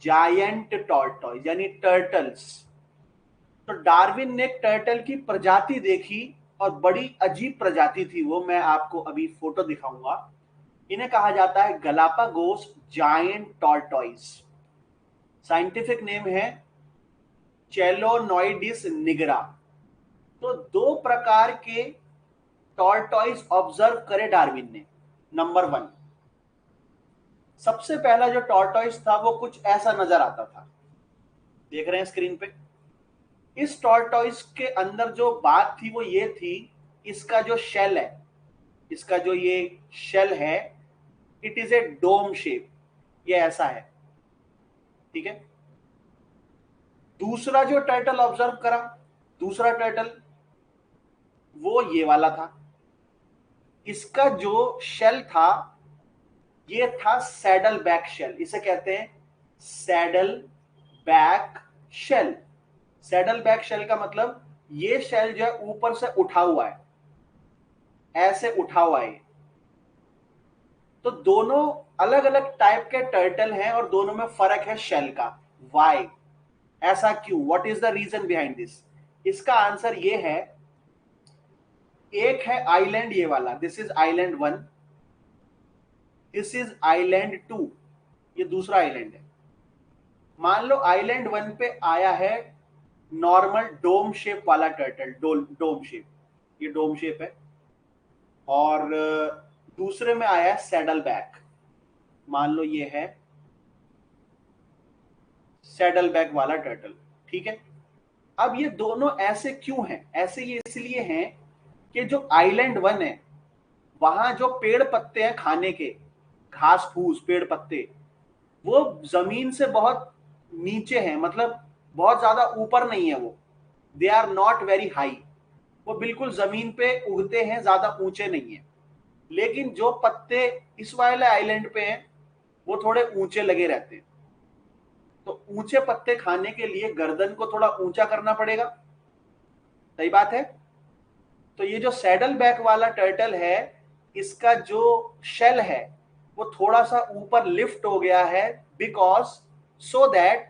Giant tortoise यानी turtles. तो Darwin ने एक टर्टल की प्रजाति देखी और बड़ी अजीब प्रजाति थी वो, मैं आपको अभी फोटो दिखाऊंगा। इन्हें कहा जाता है Galapagos giant tortoise. Scientific name है चेलोनॉइडिस निगरा। तो दो प्रकार के टॉर्टॉइज ऑब्जर्व करे डार्विन ने। नंबर वन, सबसे पहला जो टॉर्टॉइज था वो कुछ ऐसा नजर आता था, देख रहे हैं स्क्रीन पे। इस टॉर्टॉइज के अंदर जो बात थी वो ये थी, इसका जो शेल है, इसका जो ये शेल है, it is a dome shape, ये ऐसा है, ठीक है। दूसरा जो टर्टल ऑब्जर्व करा, दूसरा टर्टल, वो ये वाला था। इसका जो शेल था ये था सैडल बैक शेल, इसे कहते हैं saddle back shell. Saddle back shell का मतलब ये शेल जो है ऊपर से उठा हुआ है, ऐसे उठा हुआ है। तो दोनों अलग अलग टाइप के टर्टल हैं और दोनों में फर्क है शेल का। वाई, ऐसा क्यों, what is the reason behind this? इसका आंसर ये है, एक है आइलैंड ये वाला, this is island one, this is island two, ये दूसरा आइलैंड है। मान लो आइलैंड वन पे आया है नॉर्मल डोम शेप वाला टर्टल, डोम शेप, ये डोम शेप है। और दूसरे में आया है सैडल बैक, मान लो ये है सैडल बैक वाला टर्टल, ठीक है। अब ये दोनों ऐसे क्यों हैं? ऐसे ये इसलिए हैं कि जो आइलैंड वन है वहां जो पेड़ पत्ते हैं खाने के, घास फूस पेड़ पत्ते, वो जमीन से बहुत नीचे हैं, मतलब बहुत ज्यादा ऊपर नहीं है वो, they are not very high, वो बिल्कुल जमीन पे उगते हैं, ज्यादा ऊंचे नहीं है। लेकिन जो पत्ते इस वाले आइलैंड पे हैं वो थोड़े ऊंचे लगे रहते हैं। तो ऊंचे पत्ते खाने के लिए गर्दन को थोड़ा ऊंचा करना पड़ेगा, सही बात है। तो ये जो सैडल बैक वाला टर्टल है, इसका जो शेल है वो थोड़ा सा ऊपर लिफ्ट हो गया है, because so that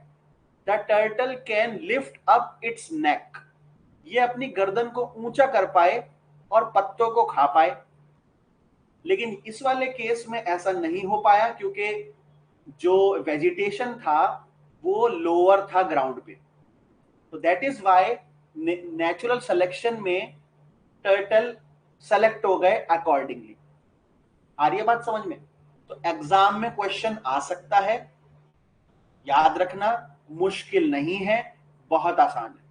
the turtle can lift up its neck, ये अपनी गर्दन को ऊंचा कर पाए और पत्तों को खा पाए। लेकिन इस वाले केस में ऐसा नहीं हो पाया क्योंकि जो वेजिटेशन था वो लोअर था ग्राउंड पे। तो that is why natural selection में टर्टल सेलेक्ट हो गए अकॉर्डिंगली। आ रही है बात समझ में? तो एग्जाम में क्वेश्चन आ सकता है, याद रखना, मुश्किल नहीं है, बहुत आसान है।